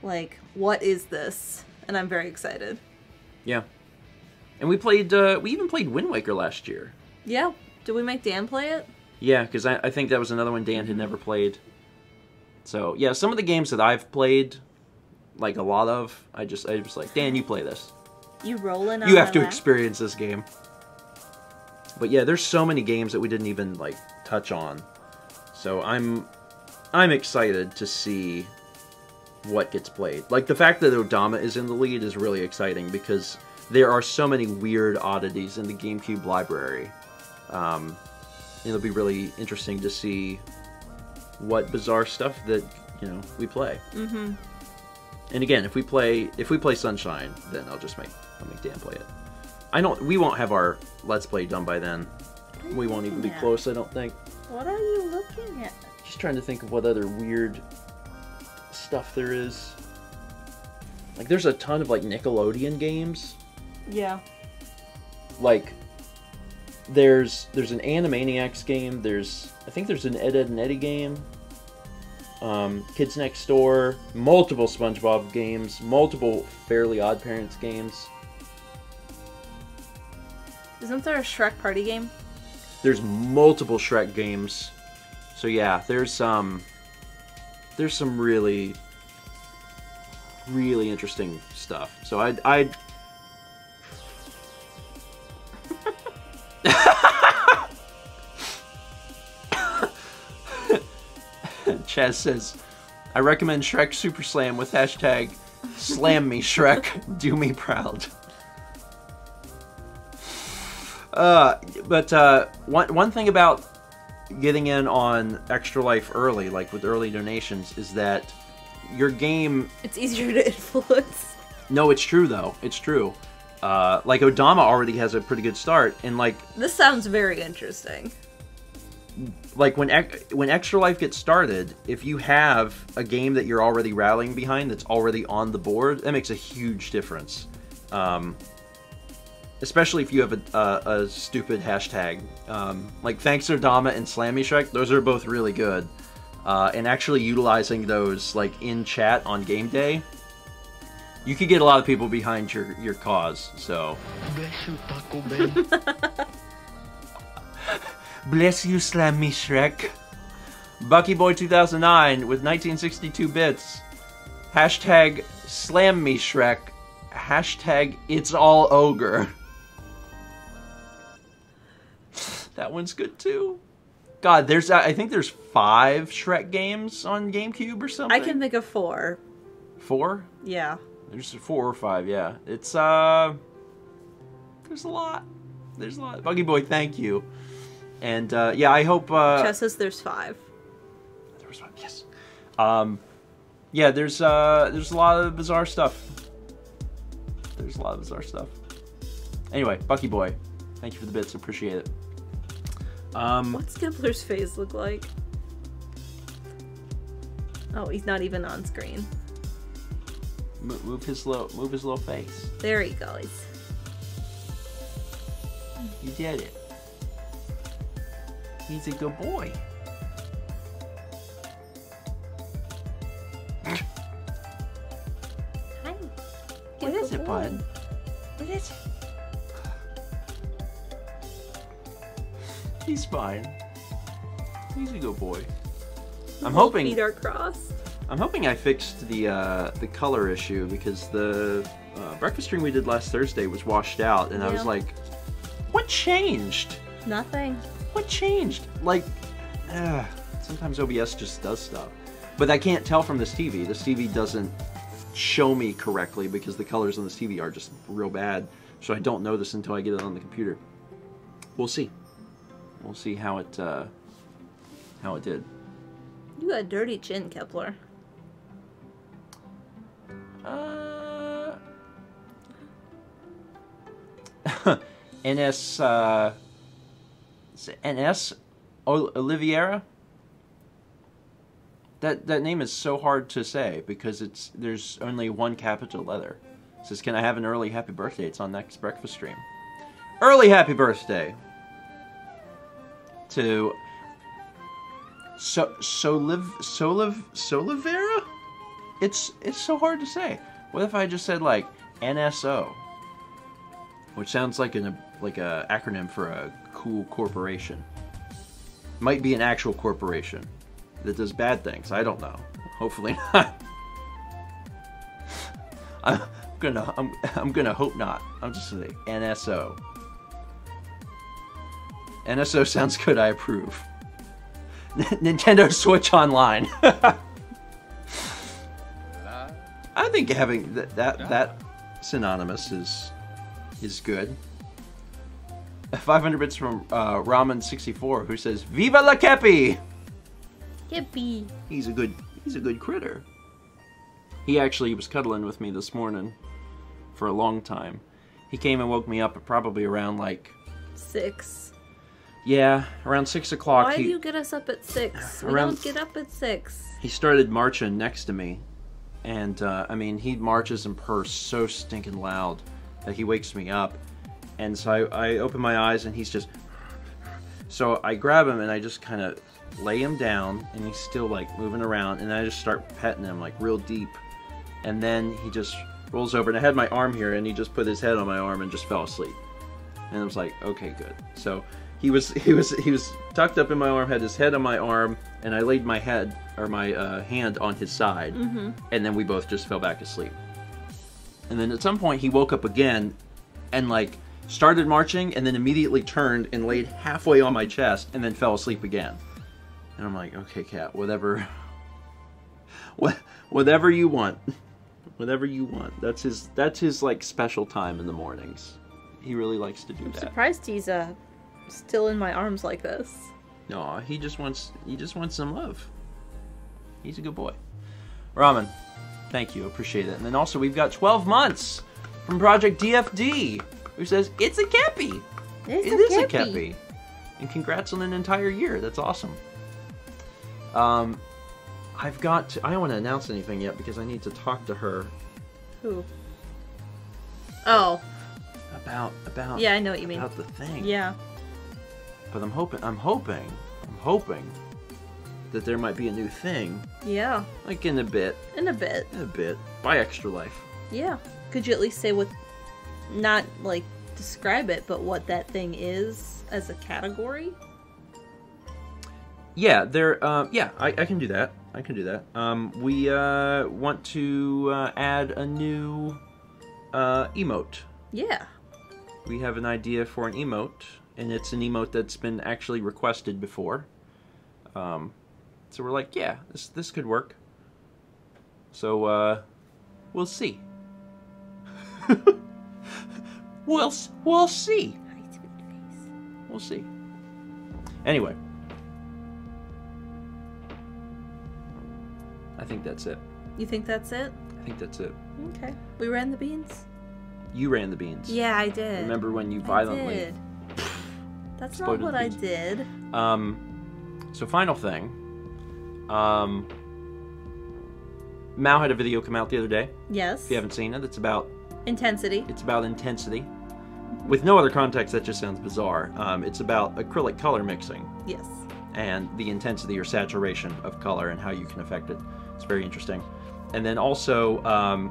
like, what is this? And I'm very excited. Yeah. And we even played Wind Waker last year. Yeah. Did we make Dan play it? Yeah, because I think that was another one Dan had never played. So, yeah, some of the games that I've played, like a lot of, I just like, Dan, you play this. You rolling on You have to lap? experience this game. But yeah, there's so many games that we didn't even, like, touch on. So I'm excited to see what gets played. Like, the fact that Odama is in the lead is really exciting because there are so many weird oddities in the GameCube library. It'll be really interesting to see what bizarre stuff that, you know, we play. Mm-hmm. And again, if we play Sunshine, then I'll make Dan play it. We won't have our Let's Play done by then. We won't even be close, I don't think. What are you looking at? Just trying to think of what other weird stuff there is. Like, there's a ton of, like, Nickelodeon games. Yeah. Like, there's an Animaniacs game, I think there's an Ed, Edd n Eddy game. Kids Next Door, multiple SpongeBob games, multiple Fairly Odd Parents games. Isn't there a Shrek party game? There's multiple Shrek games. So yeah, there's some really interesting stuff. So I'd Chaz says, I recommend Shrek Super Slam with hashtag Slam me Shrek, do me proud. One thing about getting in on Extra Life early, like with early donations, is that your game... It's easier to influence. No, it's true, though. It's true. Like, Odama already has a pretty good start, and, like... This sounds very interesting. Like, when Extra Life gets started, if you have a game that you're already rallying behind that's already on the board, that makes a huge difference. Especially if you have a stupid hashtag. Like, thanks Odama and Slammy Shrek, those are both really good. And actually utilizing those, like, in chat on game day, you could get a lot of people behind your cause, so... Bless you, Taco Bell. Bless you, Slammy Shrek. Bucky Boy 2009 with 1962 bits. Hashtag Slam Me Shrek. Hashtag It's All Ogre. That one's good too. God, I think there's 5 Shrek games on GameCube or something. I can think of 4. 4? Yeah. There's 4 or 5, yeah. It's there's a lot. There's a lot. Buggy Boy, thank you. And yeah, I hope Chess says there's 5. There was 5, yes. Yeah, there's a lot of bizarre stuff. There's a lot of bizarre stuff. Anyway, Bucky Boy, thank you for the bits, appreciate it. What's Gibbler's face look like? Oh, he's not even on screen. Move his little face. There he goes. You did it. He's a good boy. Hi. What is it, bud? What is it? He's fine. He's a good boy. I'm hoping Feet are crossed. I'm hoping I fixed the color issue, because the breakfast stream we did last Thursday was washed out, and I was like, what changed? Nothing. What changed? Like, sometimes OBS just does stuff. But I can't tell from this TV. This TV doesn't show me correctly because the colors on this TV are just real bad. So I don't know this until I get it on the computer. We'll see. We'll see how it did. You got a dirty chin, Kepler. NS Oliveira? That name is so hard to say because there's only one capital letter. It says, can I have an early happy birthday? It's on next breakfast stream. Early happy birthday to Solivera? It's so hard to say. What if I just said like NSO? Which sounds like a acronym for a cool corporation. Might be an actual corporation that does bad things. I don't know. Hopefully not. I'm gonna hope not. I'm just gonna say NSO. NSO sounds good. I approve. Nintendo Switch Online. I think having that synonymous is good. 500 bits from Ramen64, who says, "Viva la Kepi!" Kepi. He's a good critter. He actually was cuddling with me this morning for a long time. He came and woke me up at probably around like 6. Yeah, around 6 o'clock. Why do you get us up at 6? We don't get up at 6. He started marching next to me, and I mean, he marches and purrs so stinking loud that he wakes me up. And so I open my eyes, and he's just... So I grab him, and I just kind of lay him down, and he's still like moving around, and I just start petting him like real deep, and then he just rolls over, and I had my arm here, and he just put his head on my arm and just fell asleep. And I was like, okay, good. So he was tucked up in my arm, had his head on my arm, and I laid my head or my hand on his side, and then we both just fell back asleep. And then at some point he woke up again, and like started marching, and then immediately turned and laid halfway on my chest, and then fell asleep again. And I'm like, okay, cat, whatever, whatever you want, whatever you want. That's his like special time in the mornings. He really likes to do that. I'm surprised he's still in my arms like this. No, he just wants some love. He's a good boy. Ramen, thank you, appreciate it. And then also we've got 12 months from Project DFD, who says it's a kepi. It is a kepi. And congrats on an entire year. That's awesome. I don't want to announce anything yet because I need to talk to her. Who? Oh. About yeah, I know what you mean. About the thing. Yeah. But I'm hoping that there might be a new thing. Yeah. Like in a bit. In a bit. By Extra Life. Yeah. Could you at least say what, not like describe it, but what that thing is as a category? Yeah, I can do that. I can do that. We want to add a new emote. Yeah. We have an idea for an emote, and it's an emote that's been actually requested before. So we're like, yeah, this could work. So we'll see. we'll see. We'll see. Anyway, I think that's it. You think that's it? I think that's it. Okay. We ran the beans? You ran the beans. Yeah, I did. Remember when you violently... I did. That's not what I did. So final thing. Mao had a video come out the other day. Yes. If you haven't seen it, it's about... Intensity. It's about intensity. With no other context, that just sounds bizarre. It's about acrylic color mixing. Yes. And the intensity or saturation of color and how you can affect it. It's very interesting. And then also,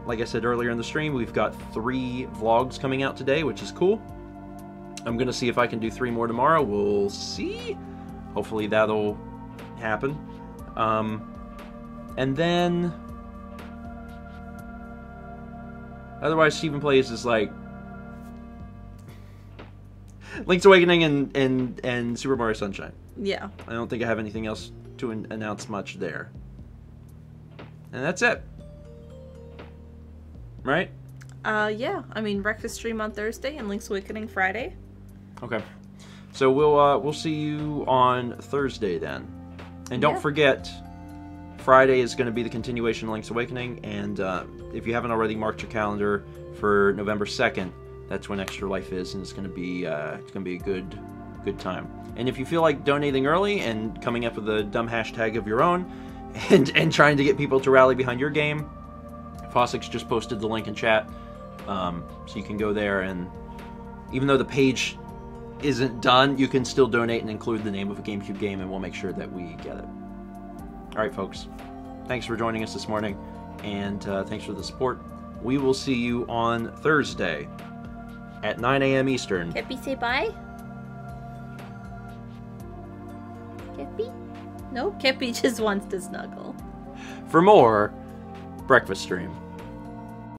like I said earlier in the stream, we've got 3 vlogs coming out today, which is cool. I'm going to see if I can do 3 more tomorrow. We'll see. Hopefully that'll happen. And then... Otherwise, Stephen Plays is like... Link's Awakening and Super Mario Sunshine. Yeah. I don't think I have anything else to announce much there. And that's it. Right? Yeah. I mean, Breakfast Stream on Thursday and Link's Awakening Friday. Okay. So we'll see you on Thursday then. And don't forget, Friday is going to be the continuation of Link's Awakening, and if you haven't already marked your calendar for November 2nd, that's when Extra Life is, and it's going to be a good time. And if you feel like donating early and coming up with a dumb hashtag of your own, and trying to get people to rally behind your game, Fossix just posted the link in chat, so you can go there, and even though the page isn't done, you can still donate and include the name of a GameCube game, and we'll make sure that we get it. Alright folks, thanks for joining us this morning, and thanks for the support. We will see you on Thursday at 9 a.m. Eastern. Kepi, say bye. Kepi? No, Kepi just wants to snuggle. For more Breakfast Stream.